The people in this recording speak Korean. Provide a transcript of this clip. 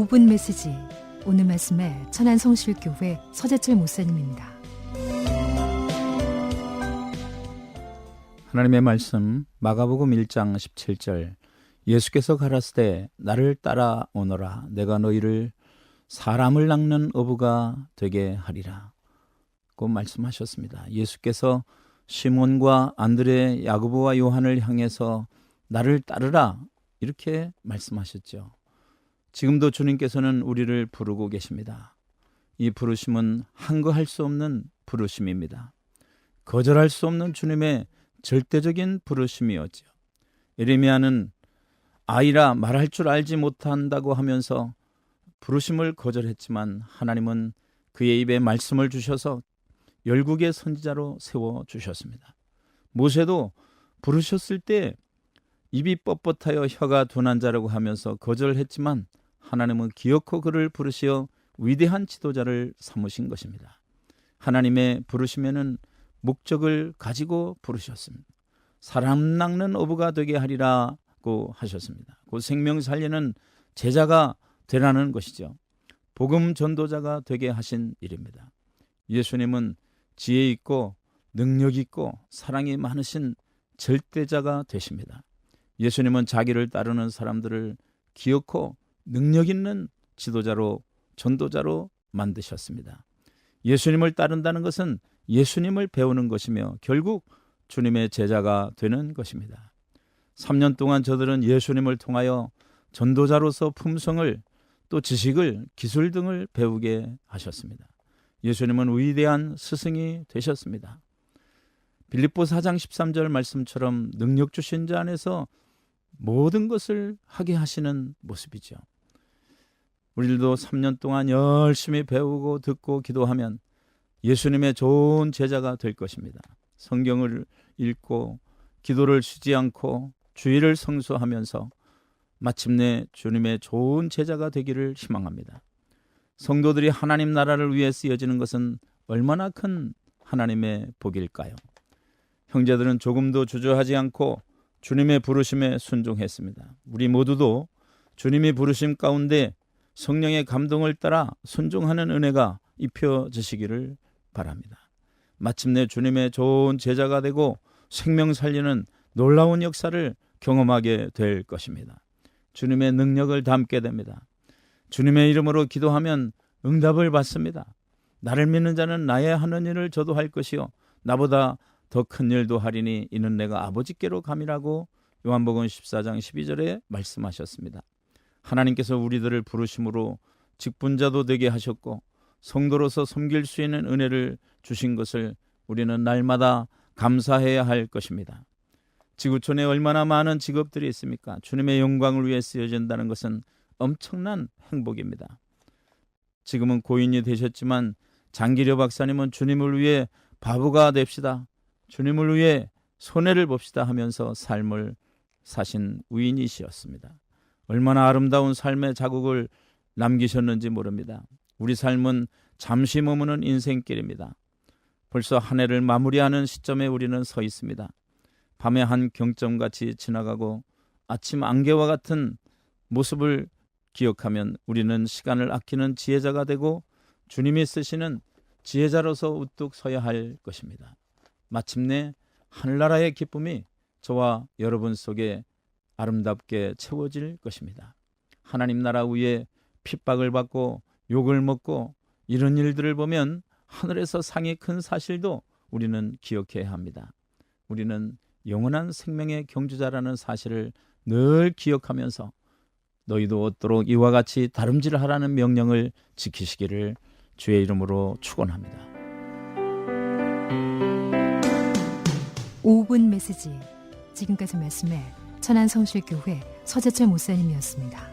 5분 메시지. 오늘 말씀에 천안성실교회 서재철 목사님입니다. 하나님의 말씀 마가복음 1장 17절 예수께서 가라사대 나를 따라오너라 내가 너희를 사람을 낚는 어부가 되게 하리라 고 말씀하셨습니다. 예수께서 시몬과 안드레, 야고보와 요한을 향해서 나를 따르라 이렇게 말씀하셨죠. 지금도 주님께서는 우리를 부르고 계십니다. 이 부르심은 한거할 수 없는 부르심입니다. 거절할 수 없는 주님의 절대적인 부르심이었죠. 예레미야는 아이라 말할 줄 알지 못한다고 하면서 부르심을 거절했지만 하나님은 그의 입에 말씀을 주셔서 열국의 선지자로 세워주셨습니다. 모세도 부르셨을 때 입이 뻣뻣하여 혀가 둔한 자라고 하면서 거절했지만 하나님은 기어코 그를 부르시어 위대한 지도자를 삼으신 것입니다. 하나님의 부르심에는 목적을 가지고 부르셨습니다. 사람 낚는 어부가 되게 하리라고 하셨습니다. 곧 생명 살리는 제자가 되라는 것이죠. 복음 전도자가 되게 하신 일입니다. 예수님은 지혜 있고 능력 있고 사랑이 많으신 절대자가 되십니다. 예수님은 자기를 따르는 사람들을 기어코 능력 있는 지도자로 전도자로 만드셨습니다. 예수님을 따른다는 것은 예수님을 배우는 것이며 결국 주님의 제자가 되는 것입니다. 3년 동안 저들은 예수님을 통하여 전도자로서 품성을 또 지식을 기술 등을 배우게 하셨습니다. 예수님은 위대한 스승이 되셨습니다. 빌립보 4장 13절 말씀처럼 능력 주신 자 안에서 모든 것을 하게 하시는 모습이죠. 우리들도 3년 동안 열심히 배우고 듣고 기도하면 예수님의 좋은 제자가 될 것입니다. 성경을 읽고 기도를 쉬지 않고 주의를 성수하면서 마침내 주님의 좋은 제자가 되기를 희망합니다. 성도들이 하나님 나라를 위해 쓰여지는 것은 얼마나 큰 하나님의 복일까요? 형제들은 조금도 주저하지 않고 주님의 부르심에 순종했습니다. 우리 모두도 주님의 부르심 가운데 성령의 감동을 따라 순종하는 은혜가 입혀지시기를 바랍니다. 마침내 주님의 좋은 제자가 되고 생명 살리는 놀라운 역사를 경험하게 될 것입니다. 주님의 능력을 담게 됩니다. 주님의 이름으로 기도하면 응답을 받습니다. 나를 믿는 자는 나의 하는 일을 저도 할 것이요 나보다 더 큰 일도 하리니 이는 내가 아버지께로 감이라고 요한복음 14장 12절에 말씀하셨습니다. 하나님께서 우리들을 부르심으로 직분자도 되게 하셨고 성도로서 섬길 수 있는 은혜를 주신 것을 우리는 날마다 감사해야 할 것입니다. 지구촌에 얼마나 많은 직업들이 있습니까? 주님의 영광을 위해 쓰여진다는 것은 엄청난 행복입니다. 지금은 고인이 되셨지만 장기려 박사님은 주님을 위해 바보가 됩시다. 주님을 위해 손해를 봅시다 하면서 삶을 사신 위인이시였습니다. 얼마나 아름다운 삶의 자국을 남기셨는지 모릅니다. 우리 삶은 잠시 머무는 인생길입니다. 벌써 한 해를 마무리하는 시점에 우리는 서 있습니다. 밤의 한 경점같이 지나가고 아침 안개와 같은 모습을 기억하면 우리는 시간을 아끼는 지혜자가 되고 주님이 쓰시는 지혜자로서 우뚝 서야 할 것입니다. 마침내 하늘나라의 기쁨이 저와 여러분 속에 아름답게 채워질 것입니다. 하나님 나라 위에 핍박을 받고 욕을 먹고 이런 일들을 보면 하늘에서 상이 큰 사실도 우리는 기억해야 합니다. 우리는 영원한 생명의 경주자라는 사실을 늘 기억하면서 너희도 얻도록 이와 같이 다름질하라는 명령을 지키시기를 주의 이름으로 축원합니다. 5분 메시지. 지금까지 말씀에 천안성실교회 서재철 목사님이었습니다.